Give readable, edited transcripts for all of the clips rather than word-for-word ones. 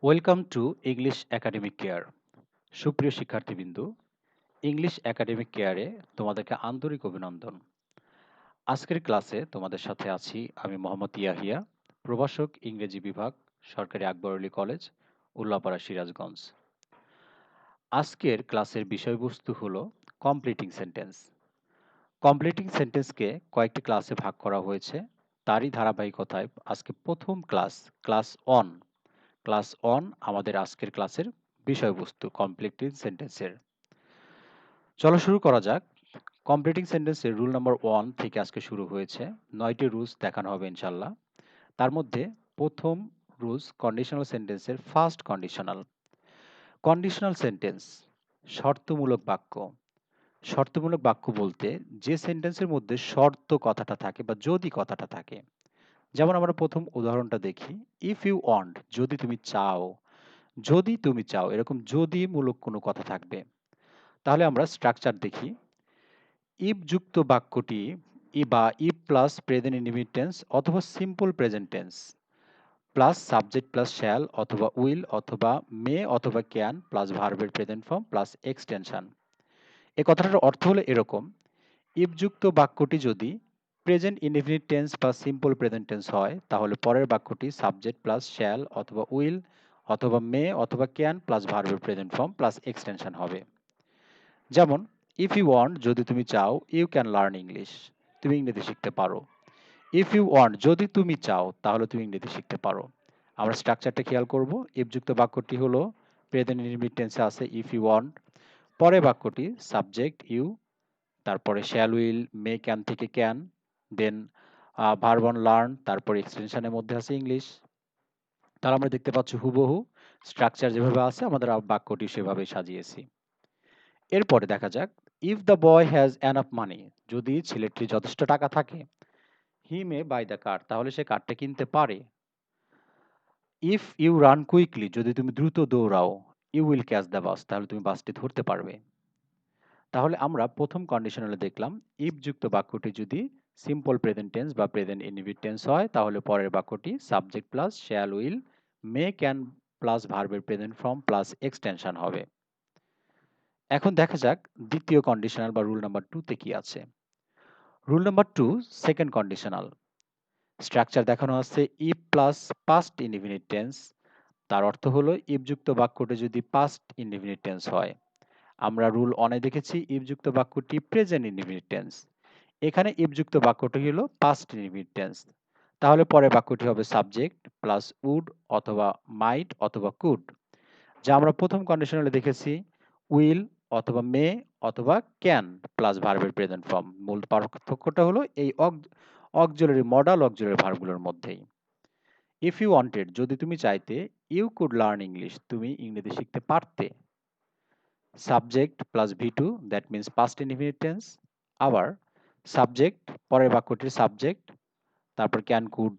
Welcome to English academic care. সুপ্রিয় শিক্ষার্থীবৃন্দু, English academic কেয়ারে তোমাদেরকে আন্তরিক অভিনন্দন। আজকের ক্লাসে তোমাদের সাথে আছি আমি মোহাম্মদ ইয়াহিয়া, প্রভাষক ইংরেজি বিভাগ, সরকারি আকবর আলী কলেজ, উল্লাপাড়া, সিরাজগঞ্জ। আজকের ক্লাসের বিষয়বস্তু হলো কমপ্লিটিং সেন্টেন্স। কমপ্লিটিং সেন্টেন্সকে কয়েকটি ক্লাসে ভাগ করা হয়েছে, তারই ধারাবাহিকতায় আজকে প্রথম ক্লাস অন আমাদের আজকের ক্লাসের বিষয়বস্তু কমপ্লিটিং সেন্টেন্সের। চলো শুরু করা যাক। কমপ্লিটিং সেন্টেন্সের রুল নাম্বার 1 থেকে আজকে শুরু হয়েছে। 9টি রুলস দেখানো হবে ইনশাল্লাহ। তার মধ্যে প্রথম রুলস কন্ডিশনাল সেন্টেন্সের ফার্স্ট কন্ডিশনাল। কন্ডিশনাল সেন্টেন্স শর্তমূলক বাক্য। শর্তমূলক বাক্য বলতে যে সেন্টেন্সের মধ্যে শর্ত কথাটা থাকে বা যদি কথাটা থাকে। যেমন আমরা প্রথম উদাহরণটা দেখি, ইফ ইউ ওয়ান্ট, যদি তুমি চাও। যদি তুমি চাও, এরকম যদি মূলক কোনো কথা থাকবে। তাহলে আমরা স্ট্রাকচার দেখি। ইফ যুক্ত বাক্যটি বা if plus present indefinite tense অথবা simple present tense plus subject plus shall অথবা উইল অথবা মে অথবা ক্যান প্লাস ভার্বের প্রেজেন্ট ফর্ম প্লাস এক্সটেনশন। এই কথাটার অর্থ হলো এরকম: ইফ যুক্ত বাক্যটি যদি প্রেজেন্ট ইনডিফিনিট টেন্স বা সিম্পল প্রেজেন্ট টেন্স হয়, তাহলে পরের বাক্যটি সাবজেক্ট প্লাস শ্যাল অথবা উইল অথবা মে অথবা ক্যান প্লাস ভার্বের প্রেজেন্ট ফর্ম প্লাস এক্সটেনশন হবে। যেমন, ইফ ইউ ওয়ান্ট, যদি তুমি চাও, ইউ ক্যান লার্ন ইংলিশ, তুমি ইংরেজি শিখতে পারো। ইফ ইউ ওয়ান্ট, যদি তুমি চাও, তাহলে তুমি ইংরেজি শিখতে পারো। আমরা স্ট্রাকচারটা খেয়াল করব। ইফ যুক্ত বাক্যটি হলো প্রেজেন্ট ইনডিফিনিট টেন্সে আছে ইফ ইউ ওয়ান্ট, পরে বাক্যটি সাবজেক্ট ইউ, তারপরে শ্যাল উইল মে ক্যান থেকে can, then verb on learn, তারপরে এক্সটেনশনের মধ্যে আছে ইংলিশ। তাহলে আমরা দেখতে পাচ্ছি হুবহু স্ট্রাকচার যেভাবে আছে আমাদের বাক্যটি সেভাবে সাজিয়েছি। এরপরে দেখা যাক, if the boy has enough money, যদি ছেলেটির যথেষ্ট টাকা থাকে, হি মে বাই দ্য কার, তাহলে সে কারটা কিনতে পারে। ইফ ইউ রান কুইকলি, যদি তুমি দ্রুত দৌড়াও, you will catch the bus, তাহলে তুমি বাসটি ধরতে পারবে। তাহলে আমরা প্রথম কন্ডিশনালে দেখলাম, ইফ যুক্ত বাক্যটি যদি সিম্পল প্রেজেন্ট টেন্স বা প্রেজেন্ট ইনডিফিনিট টেন্স হয়, তাহলে পরের বাক্যটি subject plus shall will may can plus ভার্বের প্রেজেন্ট ফর্ম প্লাস এক্সটেনশন হবে। এখন দেখা যাক দ্বিতীয় কন্ডিশনাল বা রুল নাম্বার 2 তে কি আছে। Rule number 2 second conditional. Structure দেখানো আছে if plus past indefinite tense. তার অর্থ হলো ইফ যুক্ত বাক্যটি যদি পাস্ট ইনডিফিনিট টেন্স হয়। আমরা রুল অনে দেখেছি ইফ যুক্ত বাক্যটি প্রেজেন্ট ইনডিফিনিট টেন্স। এখানে ইফ যুক্ত বাক্যটি হলো পাস্ট ইনডিফিনিট টেন্স। তাহলে পরে বাক্যটি হবে সাবজেক্ট প্লাস উড অথবা মাইট অথবা কুড। যা আমরা প্রথম কন্ডিশনালে দেখেছি উইল অথবা মে অথবা ক্যান প্লাস ভার্বের প্রেজেন্ট ফর্ম। মূল পার্থক্যটা হলো এই অক্সিলারি মডাল অক্সিলারি ভার্বগুলোর মধ্যেই। ইফ ইউ ওয়ান্টেড, যদি তুমি চাইতে, ইউ কুড লার্ন ইংলিশ, তুমি ইংরেজি শিখতে পারতে। Subject plus V two, that means past indefinite tense. আবার সাবজেক্ট, পরের বাক্যটির সাবজেক্ট, তারপর ক্যান কুড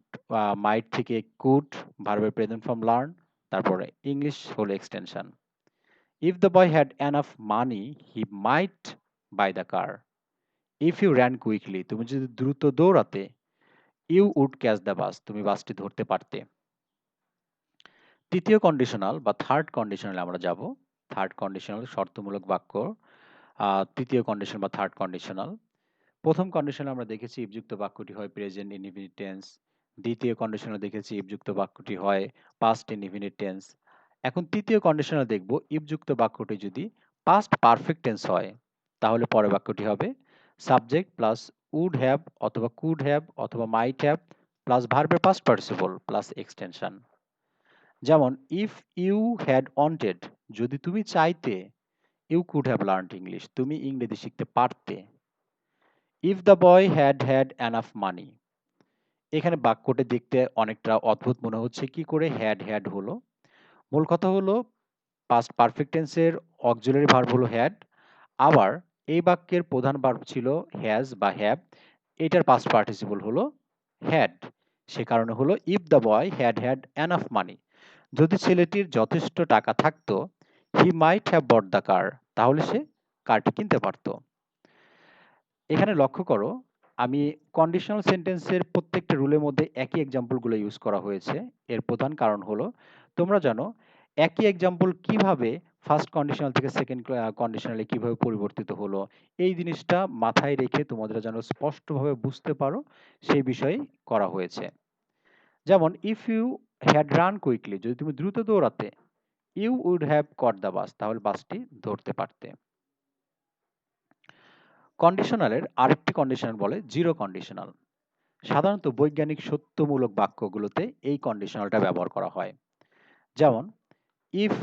মাইট থেকে কুড, ভার্বের প্রেজেন্ট ফর্ম লার্ন, তারপরে ইংলিশ হলো extension. If the boy had enough money he might buy the car. If you ran quickly, তুমি যদি দ্রুত দৌড়াতে, you would catch the bus, তুমি বাসটি ধরতে পারতে। তৃতীয় কন্ডিশনাল বা থার্ড কন্ডিশনালে আমরা যাব। থার্ড কন্ডিশনাল শর্তমূলক বাক্য, তৃতীয় কন্ডিশন বা থার্ড কন্ডিশনাল। প্রথম কন্ডিশনে আমরা দেখেছি ইফযুক্ত বাক্যটি হয় প্রেজেন্ট ইনডিফিনিট টেন্স। দ্বিতীয় কন্ডিশনে দেখেছি ইফযুক্ত বাক্যটি হয় পাস্ট ইনডিফিনিট টেন্স। এখন তৃতীয় কন্ডিশনে দেখব ইফযুক্ত বাক্যটি যদি পাস্ট পারফেক্ট টেন্স হয়, তাহলে পরের বাক্যটি হবে সাবজেক্ট প্লাস উড হ্যাভ অথবা কুড হ্যাভ অথবা মাইট হ্যাভ প্লাস ভার্বের পাস্ট পার্টিসিপল প্লাস এক্সটেনশন। যেমন ইফ ইউ হ্যাড ওয়ান্টেড, যদি তুমি চাইতে, you could have learned English, তুমি ইংরেজি শিখতে পারতে। If the boy had had enough money, এখানে বাক্যটা দেখতে অনেকটা অদ্ভুত মনে হচ্ছে, কি করে হ্যাড হ্যাড হলো। মূল কথা হলো পাস্ট পারফেক্ট টেন্সের অক্সিলারি ভার্ব হলো হ্যাড, আবার এই বাক্যের প্রধান ভার্ব ছিল হ্যাজ বা হ্যাভ, এটার পাস্ট পার্টিসিপল হলো হ্যাড। সে কারণে হলো if the boy had had enough মানি, যদি ছেলেটির যথেষ্ট টাকা থাকতো, হি might have bought the car, তাহলে সে কারটি কিনতে পারতো। এখানে লক্ষ্য করো, আমি কন্ডিশনাল সেন্টেন্সের প্রত্যেকটা রুলের মধ্যে একই এক্সাম্পলগুলো ইউজ করা হয়েছে। এর প্রধান কারণ হলো তোমরা জানো একই এক্সাম্পল কিভাবে ফার্স্ট কন্ডিশনাল থেকে সেকেন্ড কন্ডিশনালে কিভাবে পরিবর্তিত হলো, এই জিনিসটা মাথায় রেখে তোমরা যেন স্পষ্টভাবে বুঝতে পারো সেই বিষয়ে করা হয়েছে। যেমন if you had run quickly, যদি তুমি দ্রুত দৌড়াতে, you would have caught the bus, তাহলে বাসটি ধরতে পারতে। কন্ডিশনালের আরেকটি কন্ডিশনাল বলে জিরো কন্ডিশনাল। সাধারণত বৈজ্ঞানিক সত্যমূলক বাক্যগুলোতে এই কন্ডিশনালটা ব্যবহার করা হয়। যেমন if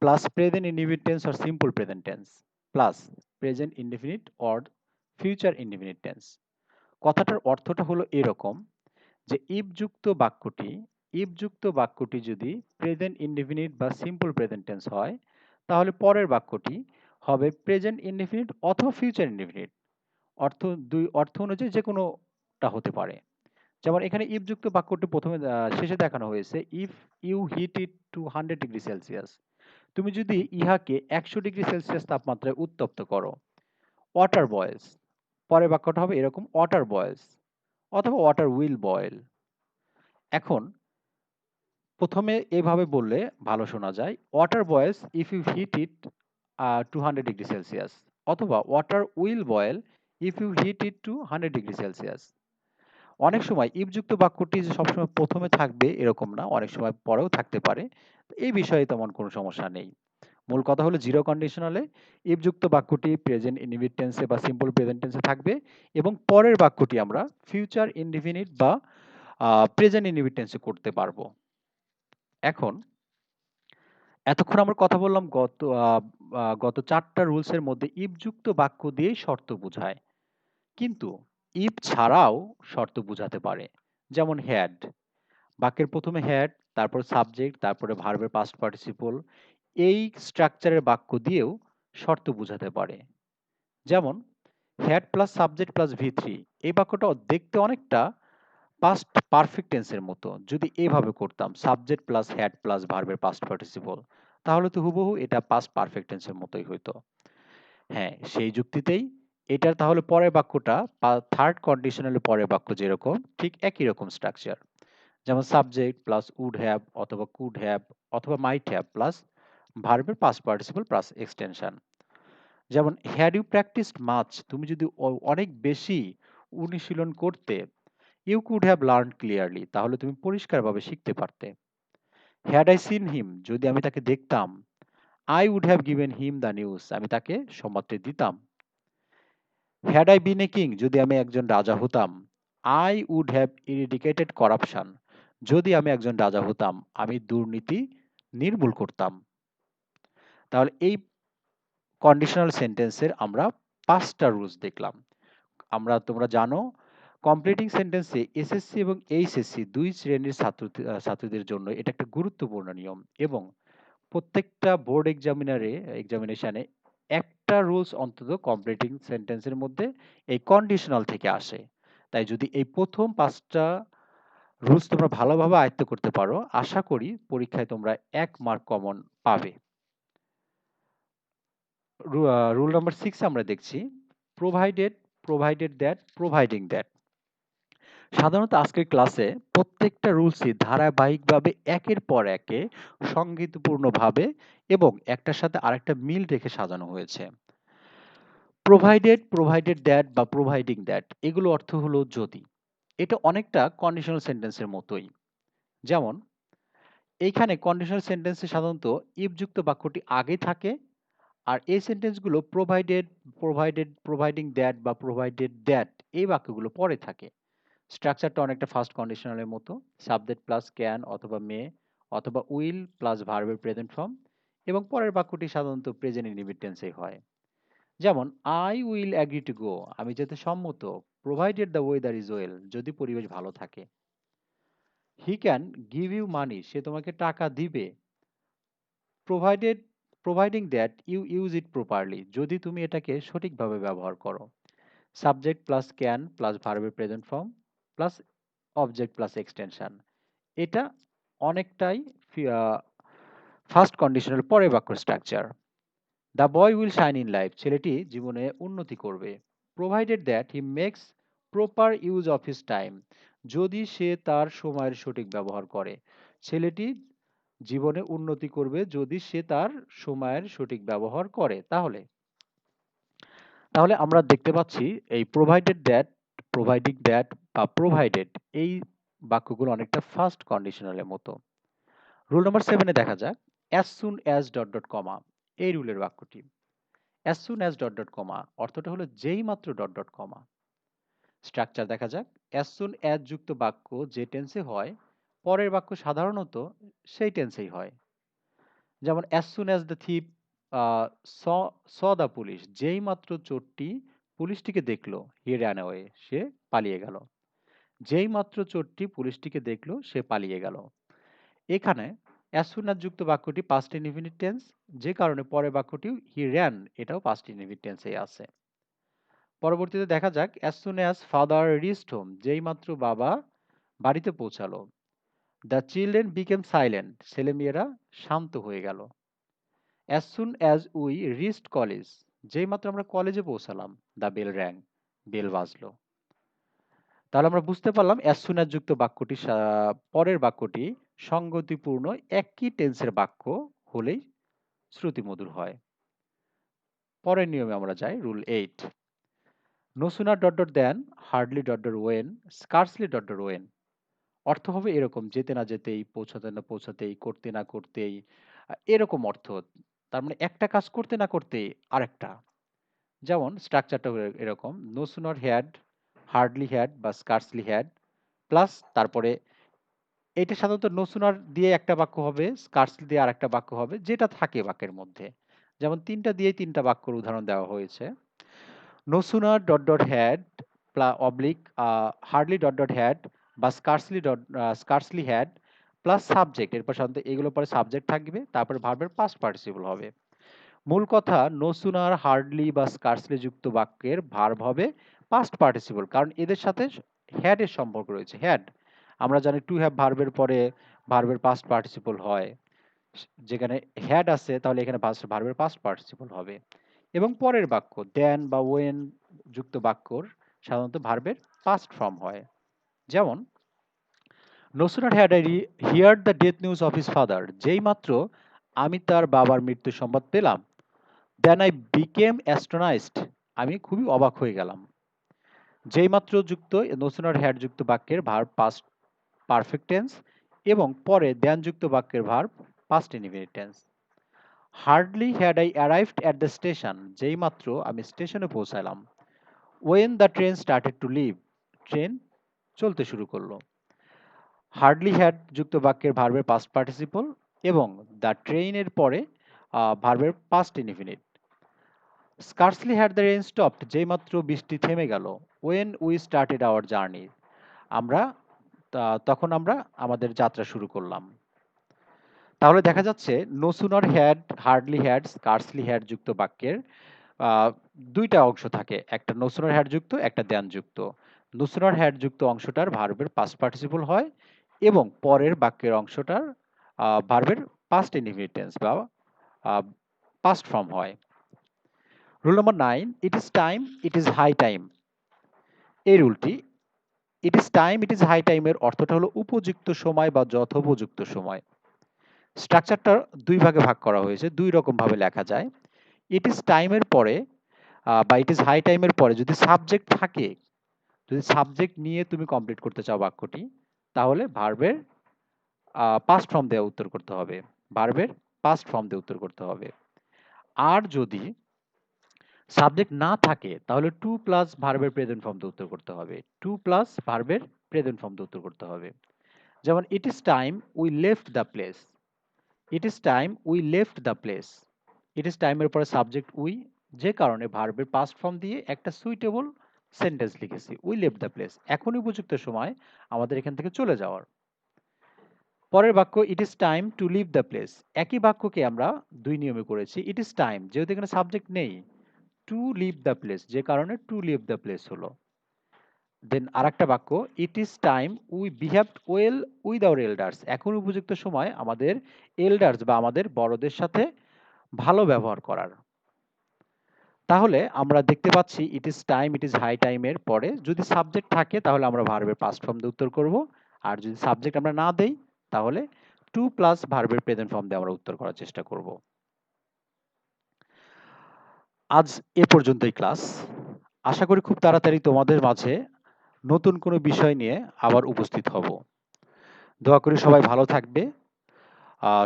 plus present indefinite tense or simple present tense plus present indefinite or future indefinite tense. কথাটার অর্থটা হলো এরকম যে ইফযুক্ত বাক্যটি যদি প্রেজেন্ট ইনডিফিনিট বা সিম্পল প্রেজেন্ট টেন্স হয়, তাহলে পরের বাক্যটি হবে প্রেজেন্ট ইনডিফিনিট অথবা ফিউচার ইনডিফিনিট। অর্থ অনুযায়ী যে কোনোটা হতে পারে। যেমন এখানে ইফ যুক্ত বাক্যটি প্রথমে শেষে দেখানো হয়েছে if you heat it to 100°C, তুমি যদি ইহাকে 100°C তাপমাত্রায় উত্তপ্ত করো, ওয়াটার বয়েলস, পরের বাক্যটা হবে এরকম ওয়াটার বয়েলস অথবা ওয়াটার উইল বয়েল। এখন প্রথমে এভাবে বললে ভালো শোনা যায়, water boils if you heat it 200°C, অথবা water will boil if you heat it to 100°C। অনেক সময় ইফ যুক্ত বাক্যটি যে সবসময় প্রথমে থাকবে এরকম না, অনেক সময় পরেও থাকতে পারে। এই বিষয়ে তেমন কোনো সমস্যা নেই। মূল কথা হলো জিরো কন্ডিশনালে ইফ যুক্ত বাক্যটি প্রেজেন্ট ইনডিফিনিট টেন্সে বা সিম্পল প্রেজেন্ট টেন্সে থাকবে এবং পরের বাক্যটি আমরা ফিউচার ইনডিফিনিট বা প্রেজেন্ট ইনডিফিনিট টেন্সে করতে পারবো। এখন এতক্ষণ আমরা কথা বললাম গত 4টা রুলস এর মধ্যে ইফ যুক্ত বাক্য দিয়েই শর্ত বোঝায়, কিন্তু ইফ ছাড়াও শর্ত বোঝাতে পারে। যেমন হ্যাড, বাক্যের প্রথমে হ্যাড, তারপর সাবজেক্ট, তারপরে ভার্বের পাস্ট পার্টিসিপল, এই স্ট্রাকচারের বাক্য দিয়েও শর্ত বোঝাতে পারে। যেমন হ্যাড প্লাস সাবজেক্ট প্লাস ভি3, এই বাক্যটা দেখতে অনেকটা পাস্ট পারফেক্ট টেন্সের মতো। যদি এভাবে করতাম সাবজেক্ট প্লাস হ্যাড প্লাস ভার্বের পাস্ট পার্টিসিপল, তাহলে তো হুবহু এটা পাস্ট পারফেক্ট টেন্সের মতোই হইতো। হ্যাঁ, সেই যুক্তিতেই এটার তাহলে পরের বাক্যটা থার্ড কন্ডিশনালের পরের বাক্য যেরকম ঠিক একই রকম স্ট্রাকচার। যেমন সাবজেক্ট প্লাস উড হ্যাভ অথবা কুড হ্যাভ অথবা মাইট হ্যাভ প্লাস ভার্বের পাস্ট পার্টিসিপল প্লাস এক্সটেনশন। যেমন হ্যাড ইউ প্র্যাকটিসড মাচ, তুমি যদি অনেক বেশি অনুশীলন করতে, you could have learn clearly, তাহলে তুমি পরিষ্কারভাবে শিখতে পারতে। হ্যাড আই সিন হিম, যদি আমি তাকে দেখতাম, I would have given him the news, আমি তাকে সংবাদটি দিতাম। Had I been a king, যদি আমি একজন রাজা হতাম, I would have eradicated corruption, যদি আমি একজন রাজা হতাম আমি দুর্নীতি নির্মূল করতাম। তাহলে এই কন্ডিশনাল সেন্টেন্সের আমরা 5টা রুলস দেখলাম। তোমরা জানো কমপ্লিটিং সেন্টেন্সে এসএসসি এবং এইচএসসি দুই শ্রেণীর ছাত্রদের জন্য এটা একটা গুরুত্বপূর্ণ নিয়ম, এবং প্রত্যেকটা বোর্ড এক্সামিনেশনে একটা রুলস অন্তত কমপ্লিটিং সেন্টেন্সের মধ্যে এই কন্ডিশনাল থেকে আসে। তাই যদি এই প্রথম 5টা রুলস তোমরা ভালোভাবে আয়ত্ত করতে পারো, আশা করি পরীক্ষায় তোমরা 1 মার্ক কমন পাবে। রুল নাম্বার 6 আমরা দেখছি provided, provided that, providing that. সাধারণত আজকের ক্লাসে প্রত্যেকটা রুলসই ধারাবাহিকভাবে একের পর একে সংগীতপূর্ণভাবে এবং একটার সাথে আরেকটা মিল রেখে সাজানো হয়েছে। প্রোভাইডেড, প্রোভাইডেড দ্যাট বা প্রোভাইডিং দ্যাট, এগুলো অর্থ হলো যদি। এটা অনেকটা কন্ডিশনাল সেন্টেন্সের মতোই। যেমন এইখানে কন্ডিশনাল সেন্টেন্সে সাধারণত ইফ যুক্ত বাক্যটি আগে থাকে, আর এই সেন্টেন্সগুলো প্রোভাইডেড, প্রোভাইডেড, প্রোভাইডিং দ্যাট বা প্রোভাইডেড দ্যাট এই বাক্যগুলো পরে থাকে। স্ট্রাকচারটা অনেকটা ফার্স্ট কন্ডিশনালের মতো, সাবজেক্ট প্লাস ক্যান অথবা মে অথবা উইল প্লাস ভার্বের প্রেজেন্ট ফর্ম, এবং পরের বাক্যটি সাধারণত প্রেজেন্ট ইনডিফিনিট টেন্সেই হয়। যেমন I will agree to go, আমি যেতে সম্মত, provided the weather is well, যদি পরিবেশ ভালো থাকে। He can give you money, সে তোমাকে টাকা দিবে, provided, providing that you use it properly, যদি তুমি এটাকে সঠিকভাবে ব্যবহার করো। সাবজেক্ট প্লাস ক্যান প্লাস ভার্বের present form plus object plus extension, এটা অনেকটাই ফার্স্ট কন্ডিশনাল পরের বাক্য structure. The boy will shine in life, ছেলেটি জীবনে উন্নতি করবে, provided that he makes proper use of his time, যদি সে তার সময়ের সঠিক ব্যবহার করে, ছেলেটি জীবনে উন্নতি করবে যদি সে তার সময়ের সঠিক ব্যবহার করে। তাহলে তাহলে আমরা দেখতে পাচ্ছি এই প্রোভাইডেড দ্যাট, প্রোভাইডিং দ্যাট বা প্রোভাইডেড এই বাক্যগুলো অনেকটা ফার্স্ট কন্ডিশনালের মতো। রুল নাম্বার 7 এ দেখা যাক as soon as dot dot কমা এই রুলের বাক্যটি। As soon as dot dot কমা অর্থটা হলো যেই মাত্র ডট ডট কমা। স্ট্রাকচার দেখা যাক অ্যাজ সুন অ্যাজ যুক্ত বাক্য যে টেন্সে হয় পরের বাক্য সাধারণত সেই টেন্সেই হয়। যেমন as soon as the thief saw saw the police, যেই মাত্র চোরটি পুলিশটিকে দেখলো হি র্যান অ্যাওয়ে, সে পালিয়ে গেল। যেই মাত্র চোরটি পুলিশটিকে দেখলো সে পালিয়ে গেল। এখানে অ্যাজ সুন অ্যাজ যুক্ত বাক্যটি পাস্ট ইনডিফিনিট টেন্স, যে কারণে পরের বাক্যটি হি র্যান এটাও পাস্ট ইনডিফিনিট টেন্সেই আছে। পরবর্তীতে দেখা যাক as soon as father reached home, যেই মাত্র বাবা বাড়িতে পৌঁছালো। দ্য চিলড্রেন বিকেম সাইলেন্ট, ছেলেমেয়েরা শান্ত হয়ে গেল। As soon as we reached college, যেই মাত্র আমরা কলেজে পৌঁছালাম। দ্য বেল র্যাং, বেল বাজলো। তাহলে আমরা বুঝতে পারলাম অ্যাজ সুন অ্যাজ যুক্ত বাক্যটি পরের বাক্যটি সঙ্গতিপূর্ণ একই টেন্সের বাক্য হলেই শ্রুতিমধুর হয়। পরের নিয়মে আমরা যাই, rule 8। No sooner dot dot then, hardly dot dot when, scarcely dot dot when. অর্থ হবে এরকম, যেতে না যেতেই, পৌঁছাতে না পৌঁছাতেই, করতে না করতেই, এরকম অর্থ। তার মানে একটা কাজ করতে না করতেই আরেকটা। যেমন স্ট্রাকচারটা এরকম, no sooner had, hardly had বা স্কার্সলি হ্যাড প্লাস তারপরে এটা সাধারণত নো সুনার দিয়ে একটা বাক্য হবে, স্কার্সলি দিয়ে আর একটা বাক্য হবে, যেটা থাকে বাক্যের মধ্যে। যেমন তিনটা দিয়েই তিনটা বাক্যর উদাহরণ দেওয়া হয়েছে। No sooner dot dot had oblique hardly dot dot had বা স্কার্সলি হ্যাড প্লাস সাবজেক্ট, এরপর সাধারণত এগুলোর পরে সাবজেক্ট থাকবে, তারপরে ভার্বের পাস্ট পার্টিসিপল হবে। মূল কথা, নো সুনার, হার্ডলি বা স্কার্সলি যুক্ত বাক্যের ভার্ব হবে পাস্ট পার্টিসিপল, কারণ এদের সাথে হ্যাড এর সম্পর্ক রয়েছে। হ্যাড আমরা জানি টু হ্যাভ ভার্বের পরে ভার্বের পাস্ট পার্টিসিপল হয়, যেখানে হ্যাড আছে তাহলে এখানে ভার্বের পাস্ট পার্টিসিপল হবে। এবং পরের বাক্য দেন বা ওয়েন যুক্ত বাক্যর সাধারণত ভার্বের পাস্ট ফর্ম হয়। যেমন no sooner had I heard the death news of his father, যেই মাত্র আমি তার বাবার মৃত্যু সংবাদ পেলাম। দেন আই বিকেম অ্যাস্ট্রোনাইজড, আমি খুবই অবাক হয়ে গেলাম। যেই মাত্র যুক্ত নো সুনার হ্যাড যুক্ত বাক্যের ভার্ব পাস্ট পারফেক্ট টেন্স এবং পরে দেন যুক্ত বাক্যের verb past indefinite tense. Hardly had I arrived at the station, যেই মাত্র আমি স্টেশনে পৌঁছালাম। When the train started to leave, train চলতে শুরু করলো। হার্ডলি হ্যাড যুক্ত বাক্যের ভার্বের পাস্ট পার্টিসিপল এবং দ্য ট্রেনের পরে ভার্বের past indefinite. Scarcely had the rain stopped, যেই মাত্র বৃষ্টি থেমে গেল। When we started our journey, আমরা তখন আমরা আমাদের যাত্রা শুরু করলাম। তাহলে দেখা যাচ্ছে no sooner had, hardly had, scarcely had যুক্ত বাক্যের দুইটা অংশ থাকে, একটা নো সুনার হ্যাড যুক্ত, একটা দেন যুক্ত। নো সুনার হ্যাড যুক্ত অংশটার ভার্বের পাস্ট পার্টিসিপল হয় এবং পরের বাক্যের অংশটার ভার্বের পাস্ট ইনডিফিনিট টেন্স বা পাস্ট ফর্ম হয়। Rule number 9, it is time, it is high time. এই রুলটি, it is time, it is high টাইমের অর্থটা হলো উপযুক্ত সময় বা যথোপযুক্ত সময়। স্ট্রাকচারটা দুই ভাগে ভাগ করা হয়েছে, দুই রকম ভাবে লেখা যায়। ইট ইজ টাইমের পরে বা ইট ইজ হাই টাইমের পরে যদি সাবজেক্ট থাকে, যদি সাবজেক্ট নিয়ে তুমি কমপ্লিট করতে চাও বাক্যটি, তাহলে ভার্বের পাস্ট ফর্ম দিয়ে উত্তর করতে হবে, ভার্বের পাস্ট ফর্ম দিয়ে উত্তর করতে হবে। আর যদি সাবজেক্ট না থাকে তাহলে টু প্লাস ভার্বের প্রেজেন্ট ফর্ম দিয়ে উত্তর করতে হবে, টু প্লাস ভার্বের প্রেজেন্ট ফর্ম দিয়ে উত্তর করতে হবে। যেমন ইট is time we left the place, it is time we left the place. It is টাইমের পরে সাবজেক্ট উই, যে কারণে ভার্বের পাস্ট ফর্ম দিয়ে একটা সুইটেবল সেন্টেন্স লিখেছি, উই লেফট দ্য প্লেস, এখনই উপযুক্ত সময় আমাদের এখান থেকে চলে যাওয়ার। পরের বাক্য it is time to leave the place, একই বাক্যকে আমরা দুই নিয়মে করেছি। ইট ইজ টাইম যেহেতু এখানে সাবজেক্ট নেই, টু লিভ দ্য প্লেস যে কারণে টু লিভ দ্য প্লেস হলো। দেন আরেকটা বাক্য it is time we behaved well with our elders, এখন উপযুক্ত সময় আমাদের এল্ডার্স বা আমাদের বড়দের সাথে ভালো ব্যবহার করার। তাহলে আমরা দেখতে পাচ্ছি it is time, it is high টাইমের পরে যদি সাবজেক্ট থাকে তাহলে আমরা ভার্বের পাস্ট ফর্ম দিয়ে উত্তর করব, আর যদি সাবজেক্ট আমরা না দেই তাহলে টু প্লাস ভার্বের প্রেজেন্ট ফর্ম দিয়ে আমরা উত্তর করার চেষ্টা করব। আজ এ পর্যন্তই ক্লাস। আশা করি খুব তাড়াতাড়ি তোমাদের মাঝে নতুন কোনো বিষয় নিয়ে আবার উপস্থিত হব। দোয়া করি সবাই ভালো থাকবে।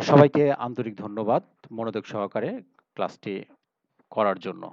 সবাইকে আন্তরিক ধন্যবাদ মনোযোগ সহকারে ক্লাসটি করার জন্য।